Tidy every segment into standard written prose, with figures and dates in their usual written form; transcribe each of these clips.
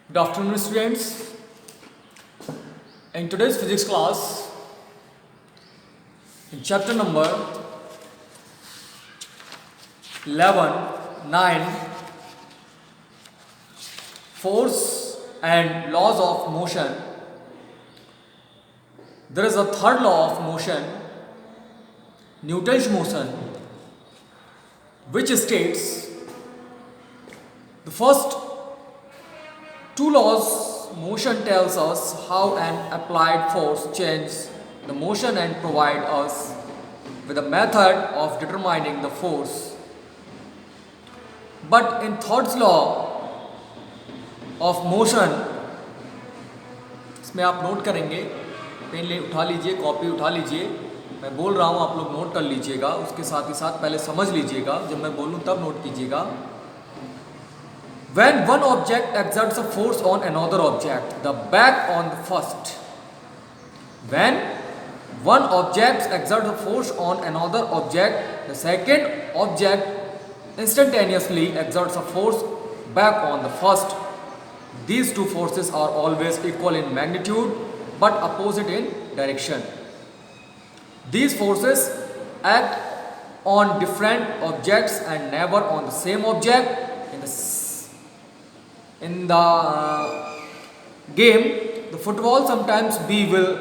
Good afternoon, students. In today's physics class, in chapter number 11, 9, force and laws of motion, there is a third law of motion, Newton's motion, which states the first two laws motion tells us how an applied force changes the motion and provide us with a method of determining the force. But in third law of motion, इसमें आप note करेंगे, pen ले उठा लीजिए, copy उठा लीजिए, मैं बोल रहा हूँ आप लोग नोट कर लीजिएगा, उसके साथ ही साथ पहले समझ लीजिएगा, जब मैं बोलूँ तब नोट कीजिएगा. When one object exerts a force on another object, the back on the first. When one object exerts a force on another object, the second object instantaneously exerts a force back on the first. These two forces are always equal in magnitude but opposite in direction. These forces act on different objects and never on the same object. In the game, the football sometimes we will,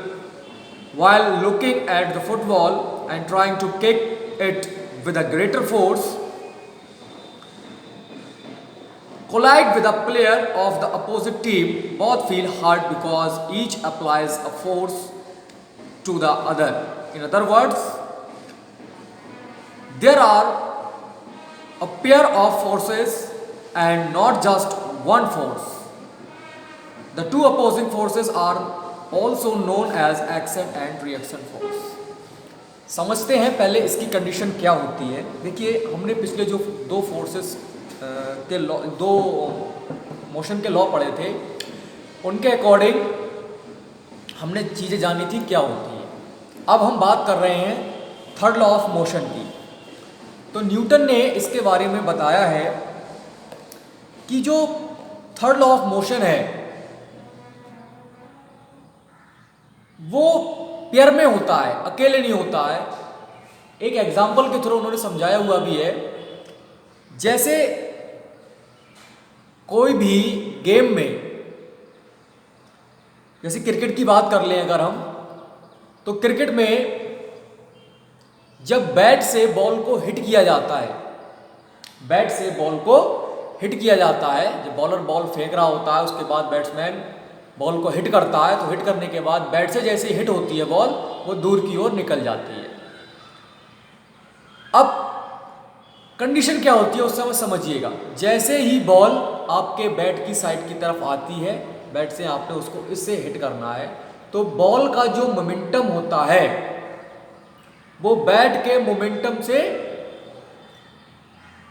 while looking at the football and trying to kick it with a greater force, collide with a player of the opposite team. Both feel hurt because each applies a force to the other. In other words, there are a pair of forces and not just one force. The two opposing forces are also known as action and reaction force. समझते हैं पहले इसकी condition क्या होती है. देखिए हमने पिछले जो दो फोर्सेस के लॉ, दो मोशन के लॉ पढ़े थे, उनके अकॉर्डिंग हमने चीज़ें जानी थी क्या होती है. अब हम बात कर रहे हैं थर्ड लॉ ऑफ मोशन की. तो न्यूटन ने इसके बारे में बताया है कि जो थर्ड लॉ ऑफ मोशन है वो पेयर में होता है, अकेले नहीं होता है. एक एग्जाम्पल के थ्रू उन्होंने समझाया हुआ भी है. जैसे कोई भी गेम में, जैसे क्रिकेट की बात कर लें अगर हम, तो क्रिकेट में जब बैट से बॉल को हिट किया जाता है, बैट से बॉल को हिट किया जाता है, जब बॉलर बॉल फेंक रहा होता है उसके बाद बैट्समैन बॉल को हिट करता है, तो हिट करने के बाद बैट से जैसे हिट होती है बॉल, वो दूर की ओर निकल जाती है. अब कंडीशन क्या होती है उस समय समझिएगा. जैसे ही बॉल आपके बैट की साइड की तरफ आती है, बैट से आपने उसको इससे हिट करना है, तो बॉल का जो मोमेंटम होता है वो बैट के मोमेंटम से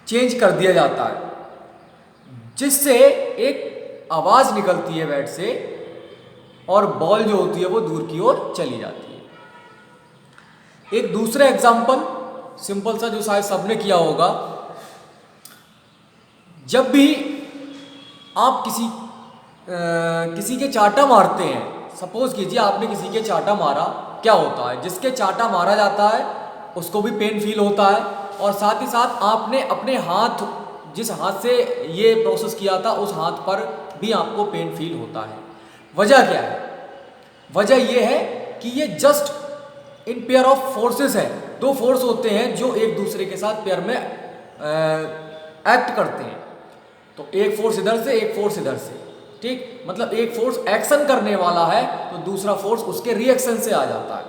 चेंज कर दिया जाता है, जिससे एक आवाज निकलती है बैट से और बॉल जो होती है वो दूर की ओर चली जाती है. एक दूसरा एग्जांपल सिंपल सा जो शायद सबने किया होगा, जब भी आप किसी के चाटा मारते हैं, सपोज कीजिए आपने किसी के चाटा मारा, क्या होता है, जिसके चाटा मारा जाता है उसको भी पेन फील होता है, और साथ ही साथ आपने अपने हाथ, जिस हाथ से ये प्रोसेस किया था उस हाथ पर भी आपको पेन फील होता है. वजह क्या है? वजह ये है कि ये just in pair of forces है. दो फोर्स होते हैं जो एक दूसरे के साथ पेयर में एक्ट करते हैं. तो एक फोर्स इधर से, एक फोर्स इधर से, ठीक, मतलब एक फोर्स एक्शन करने वाला है तो दूसरा फोर्स उसके रिएक्शन से आ जाता है.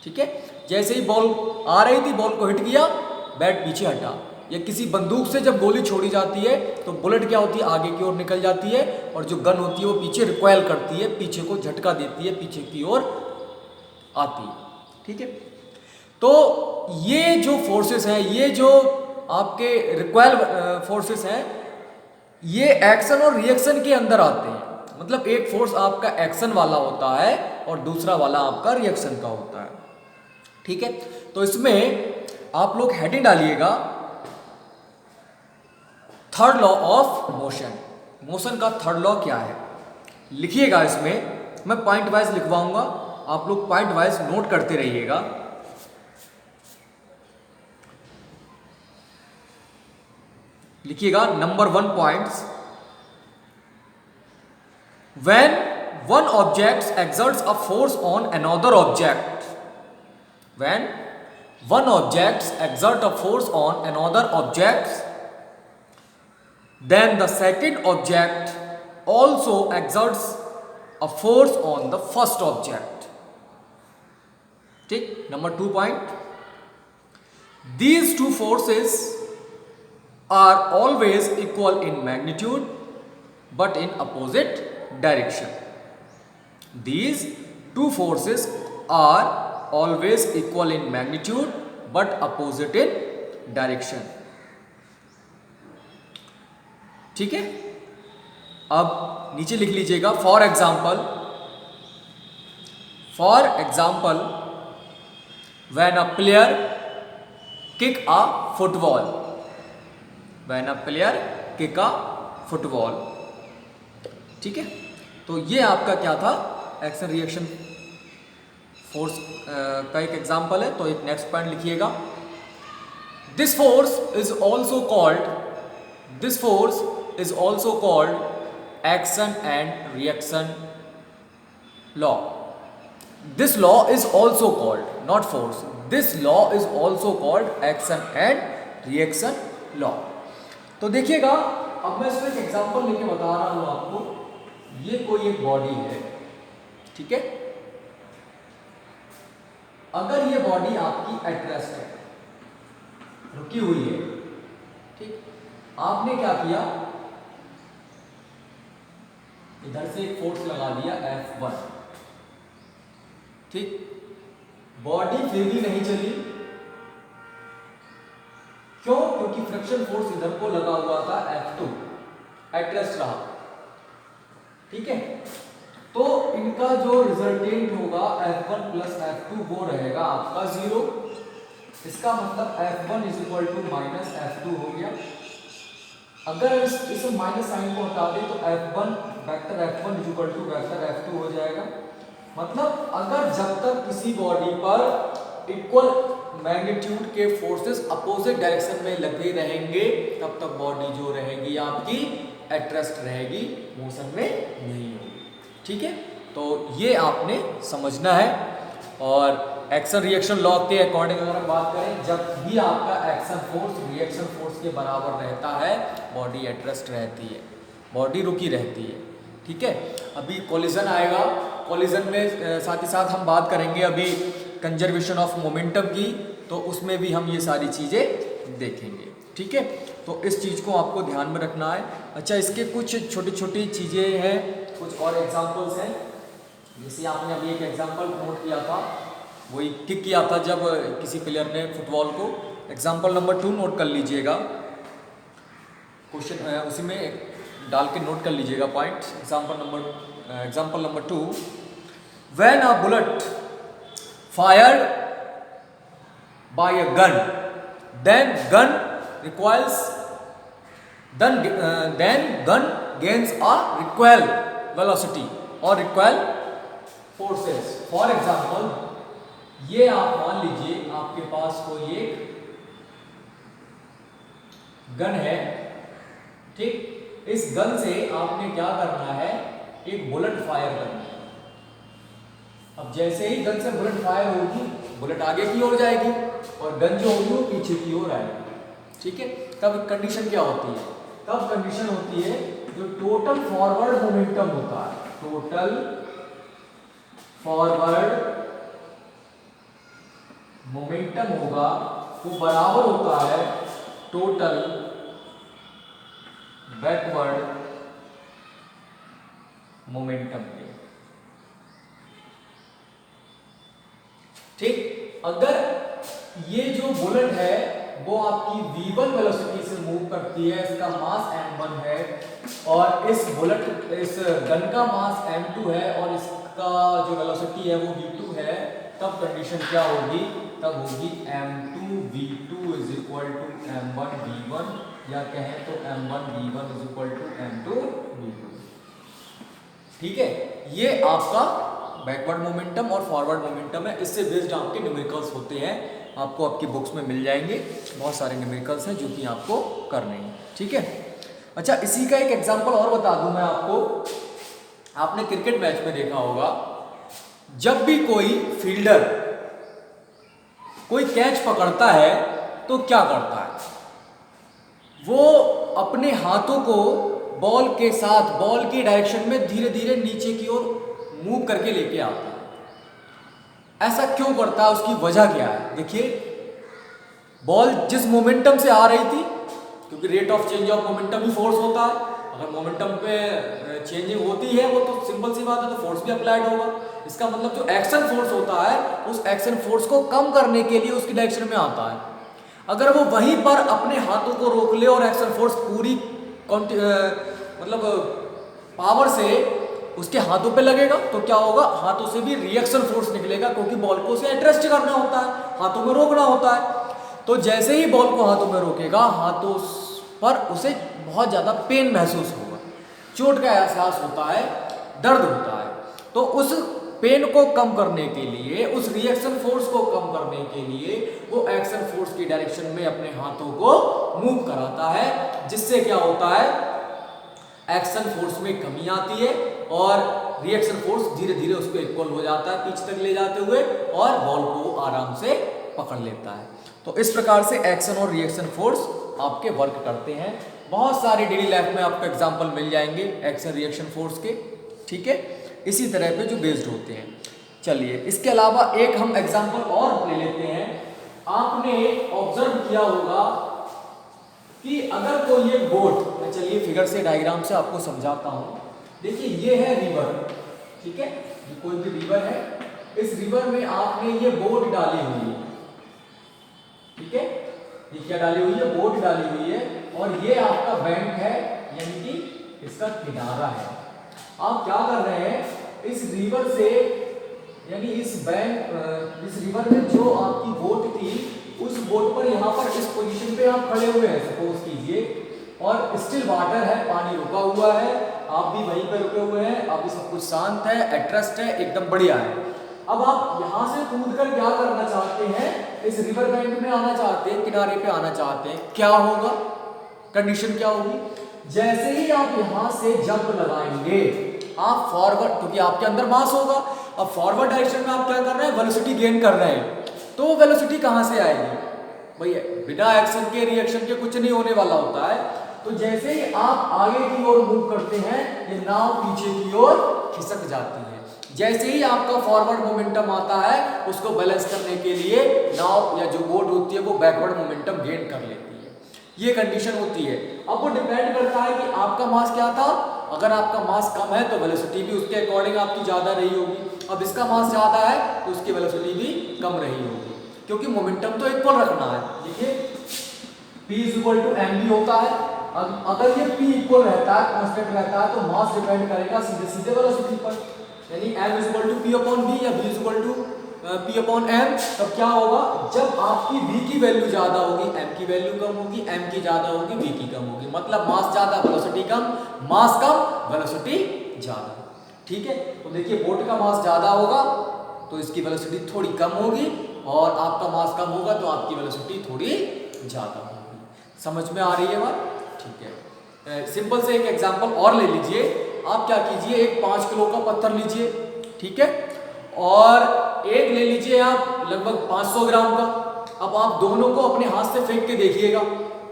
ठीक है, जैसे ही बॉल आ रही थी, बॉल को हिट किया, बैट पीछे हटा. या किसी बंदूक से जब गोली छोड़ी जाती है तो बुलेट क्या होती है, आगे की ओर निकल जाती है, और जो गन होती है वो पीछे रिकॉइल करती है, पीछे को झटका देती है, पीछे की ओर आती है. ठीक है, तो ये जो फोर्सेस हैं, ये जो आपके रिकॉइल फोर्सेस हैं, ये एक्शन और रिएक्शन के अंदर आते हैं. मतलब एक फोर्स आपका एक्शन वाला होता है और दूसरा वाला आपका रिएक्शन का होता है. ठीक है, तो इसमें आप लोग हेडिंग डालिएगा third law of motion. Motion का थर्ड लॉ क्या है, लिखिएगा। इसमें मैं पॉइंट वाइज लिखवाऊंगा, आप लोग पॉइंट वाइज नोट करते रहिएगा। लिखिएगा number 1 points, when one object exerts a force on another object, when one object exerts a force on another object, then the second object also exerts a force on the first object. ठीक, number 2 point, these two forces are always equal in magnitude but in opposite direction. These two forces are always equal in magnitude but opposite in direction. ठीक है, अब नीचे लिख लीजिएगा। For example when a player kick a football, when a player kick a football. ठीक है, तो ये आपका क्या था, एक्शन रिएक्शन फोर्स का एक एग्जाम्पल है। तो एक नेक्स्ट पॉइंट लिखिएगा, this force is also called action and reaction law. This law is also called, not force, this law is also called action and reaction law. तो देखिएगा, अब मैं इसमें एक एग्जाम्पल लेके बता रहा हूं आपको। ये कोई एक बॉडी है, ठीक है, अगर ये बॉडी आपकी एट रेस्ट है, रुकी हुई है, ठीक, आपने क्या किया, इधर से एक फोर्स लगा दिया F1, ठीक, बॉडी फिर भी नहीं चली, क्यों? क्योंकि फ्रिक्शन फोर्स इधर को लगा हुआ था F2, एट रेस्ट रहा। ठीक है, तो इनका जो रिजल्टेंट होगा F1 प्लस F2 वो रहेगा आपका 0। इसका मतलब F1 is equal to minus F2 हो गया। अगर इस माइनस साइन को हटा दें तो F1 vector F1 is equal to vector F2 हो जाएगा। मतलब अगर जब तक किसी बॉडी पर इक्वल मैग्नीट्यूड के फोर्सेस अपोजिट डायरेक्शन में लगे रहेंगे, तब तक बॉडी जो रहेगी आपकी एट रेस्ट रहेगी, मोशन में नहीं होगी। ठीक है, तो ये आपने समझना है। और एक्शन रिएक्शन लॉ के अकॉर्डिंग अगर हम बात करें, जब भी आपका एक्शन फोर्स रिएक्शन फोर्स के बराबर रहता है, बॉडी एट रेस्ट रहती है, बॉडी रुकी रहती है। ठीक है, अभी कोलिजन आएगा, कोलिजन में साथ ही साथ हम बात करेंगे अभी कंजर्वेशन ऑफ मोमेंटम की, तो उसमें भी हम ये सारी चीज़ें देखेंगे। ठीक है, तो इस चीज़ को आपको ध्यान में रखना है। अच्छा, इसके कुछ छोटी छोटी चीज़ें हैं, कुछ और एग्जांपल्स हैं। जैसे आपने अभी एक एग्जांपल नोट किया था, वही किक किया था जब किसी प्लेयर ने फुटबॉल को। एग्जांपल नंबर 2 नोट कर लीजिएगा, क्वेश्चन उसी में डाल के नोट कर लीजिएगा point. Example number 2, when a bullet fired by a gun, then gun gains a recoil velocity or recoil forces. For example, ये आप मान लीजिए आपके पास कोई एक गन है, ठीक, इस गन से आपने क्या करना है, एक बुलेट फायर करना है। अब जैसे ही गन से बुलेट फायर होगी, बुलेट आगे की ओर जाएगी और गन जो होगी वो पीछे की ओर आएगी। ठीक है, तब कंडीशन क्या होती है, तब कंडीशन होती है जो टोटल फॉरवर्ड मोमेंटम होता है, टोटल फॉरवर्ड मोमेंटम होगा वो बराबर होता है टोटल बैकवर्ड मोमेंटम के। ठीक, अगर ये जो बुलेट है वो आपकी v1 वेलोसिटी से मूव करती है, इसका मास m1 है, और इस गन का मास m2 है, और इसका जो वेलोसिटी है वो v2 है, तब कंडीशन क्या होगी, तब होगी m2 v2 is equal to m1 v1 या कहें तो m1v1 is equal to m2v2। ठीक है, ये आपका बैकवर्ड मोमेंटम और फॉरवर्ड मोमेंटम है। इससे बेस्ड आपके न्यूमेरिकल्स होते हैं, आपको आपकी बुक्स में मिल जाएंगे। बहुत सारे न्यूमेरिकल्स हैं जो कि आपको करने हैं। ठीक है, अच्छा इसी का एक एग्जांपल और बता दूं मैं आपको। आपने क्रिकेट मैच में देखा होगा, जब भी कोई फील्डर कोई कैच पकड़ता है तो क्या करता है, वो अपने हाथों को बॉल के साथ बॉल की डायरेक्शन में धीरे धीरे नीचे की ओर मूव करके लेके आता है। ऐसा क्यों करता है, उसकी वजह क्या है? देखिए, बॉल जिस मोमेंटम से आ रही थी, क्योंकि rate of change of momentum he force होता है, अगर मोमेंटम पे चेंजिंग होती है वो तो सिंपल सी बात है, तो फोर्स भी अप्लाइड होगा। इसका मतलब जो एक्शन फोर्स होता है, उस एक्शन फोर्स को कम करने के लिए उसकी डायरेक्शन में आता है। अगर वो वहीं पर अपने हाथों को रोक ले और एक्शन फोर्स पूरी मतलब पावर से उसके हाथों पे लगेगा, तो क्या होगा, हाथों से भी रिएक्शन फोर्स निकलेगा, क्योंकि बॉल को उसे एडजस्ट करना होता है, हाथों में रोकना होता है। तो जैसे ही बॉल को हाथों में रोकेगा, हाथों पर उसे बहुत ज़्यादा पेन महसूस होगा, चोट का एहसास होता है, दर्द होता है। तो उस पेन को कम करने के लिए, उस रिएक्शन फोर्स को कम करने के लिए वो एक्शन फोर्स की डायरेक्शन में अपने हाथों को मूव कराता है, जिससे क्या होता है, एक्शन फोर्स में कमी आती है और रिएक्शन फोर्स धीरे धीरे उसको इक्वल हो जाता है पीछे तक ले जाते हुए, और बॉल को आराम से पकड़ लेता है। तो इस प्रकार से एक्शन और रिएक्शन फोर्स आपके वर्क करते हैं। बहुत सारे डेली लाइफ में आपको एग्जांपल मिल जाएंगे एक्शन रिएक्शन फोर्स के। ठीक है, इसी तरह पे जो बेस्ड होते हैं। चलिए, इसके अलावा एक हम एग्जांपल और ले लेते हैं। आपने ऑब्जर्व किया होगा कि अगर कोई एक बोट, मैं चलिए फिगर से डायग्राम से आपको समझाता हूं। देखिए, ये है रिवर, ठीक है, ये कोई भी रिवर है। इस रिवर में आपने ये बोट डाली हुई है, ठीक है, ये क्या डाली हुई है, बोट डाली हुई है, और ये आपका बैंक है, यानी कि इसका किनारा है। आप क्या कर रहे हैं, इस रिवर से, यानी इस रिवर में जो आपकी बोट थी, उस बोट पर यहाँ पर इस पोजीशन पे आप खड़े हुए हैं, सपोज कीजिए, और स्टिल वाटर है, पानी रुका हुआ है, आप भी वहीं पे रुके हुए हैं, अभी सब कुछ शांत है, एटरेस्ट है, एकदम बढ़िया है। अब आप यहाँ से कूदकर क्या करना चाहते हैं, इस रिवर बैंक में आना चाहते हैं, किनारे पे आना चाहते हैं। क्या होगा, कंडीशन क्या होगी, जैसे ही आप यहाँ से जंप लगाएंगे, आप फॉरवर्ड, क्योंकि आपके अंदर मास होगा, अब फॉरवर्ड डायरेक्शन में आप क्या कर रहे हैं, वेलोसिटी गेन कर रहे हैं। तो वो वेलोसिटी कहाँ से आएगी भैया, बिना एक्शन के रिएक्शन के कुछ नहीं होने वाला होता है। तो जैसे ही आप आगे की ओर मूव करते हैं, ये नाव पीछे की ओर खिसक जाती है। जैसे ही आपका फॉरवर्ड मोमेंटम आता है, उसको बैलेंस करने के लिए नाव या जो बोट होती है वो बैकवर्ड मोमेंटम गेन कर लेती है। ये कंडीशन होती है। अब वो डिपेंड करता है कि आपका मास क्या था। अगर आपका मास कम है तो वेलोसिटी भी उसके अकॉर्डिंग आपकी ज़्यादा रही होगी। अब इसका मास ज़्यादा है तो उसकी वेलोसिटी भी कम रही होगी, क्योंकि मोमेंटम तो इक्वल रखना है। देखिए, P इक्वल टू mv होता है। अगर ये P इक्वल रहता है, कांस्टेंट रहता है, तो मास डिपेंड करेगा सीधे सीधे वेलोसिटी पर, यानी m equal to p upon v या v equal to p upon m। तब क्या होगा, जब आपकी v की वैल्यू ज्यादा होगी, m की वैल्यू कम होगी, m की ज्यादा होगी, v की कम होगी। मतलब मास ज्यादा वेलोसिटी कम, मास कम वेलोसिटी ज्यादा। ठीक है, तो देखिए, बोट का मास ज्यादा होगा तो इसकी वेलोसिटी थोड़ी कम होगी, और आपका मास कम होगा तो आपकी वेलोसिटी थोड़ी ज्यादा होगी। समझ में आ रही है बात? ठीक है, सिंपल से एक एग्जांपल और ले लीजिए। आप क्या कीजिए, एक 5 किलो का पत्थर लीजिए, ठीक है, और एक ले लीजिए आप लगभग 500 ग्राम का। अब आप दोनों को अपने हाथ से फेंक के देखिएगा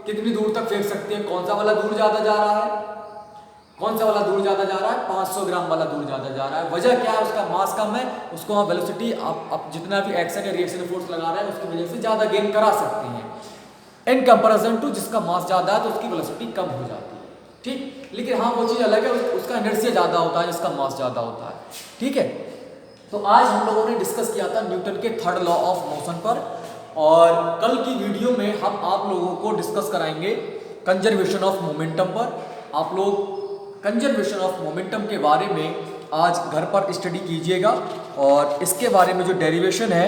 कितनी दूर तक फेंक सकते हैं, कौन सा वाला दूर ज्यादा जा रहा है, कौन सा वाला दूर ज्यादा जा रहा है, 500 ग्राम वाला दूर ज्यादा जा रहा है। वजह क्या है, उसका मास कम है, उसको आप वेलोसिटी आप जितना भी एक्शन या रिएक्शन फोर्स लगा रहे हैं उसकी वजह से ज्यादा गेन करा सकते हैं, इन कंपैरिजन टू जिसका मास ज्यादा है तो उसकी वेलोसिटी कम हो जाती है। ठीक, लेकिन हाँ, वो चीज़ अलग है, उसका इनर्शिया ज़्यादा होता है जिसका मास ज़्यादा होता है। ठीक है, तो आज हम लोगों ने डिस्कस किया था न्यूटन के थर्ड लॉ ऑफ मोशन पर, और कल की वीडियो में हम आप लोगों को डिस्कस कराएंगे कंजर्वेशन ऑफ मोमेंटम पर। आप लोग कंजर्वेशन ऑफ मोमेंटम के बारे में आज घर पर स्टडी कीजिएगा, और इसके बारे में जो डेरिवेशन है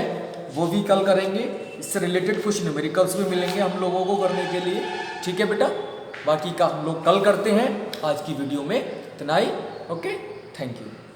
वो भी कल करेंगे। इससे रिलेटेड कुछ न्यूमेरिकल्स भी मिलेंगे हम लोगों को करने के लिए। ठीक है बेटा। बाकी का हम लोग कल करते हैं। आज की वीडियो में इतना ही। Okay, thank you.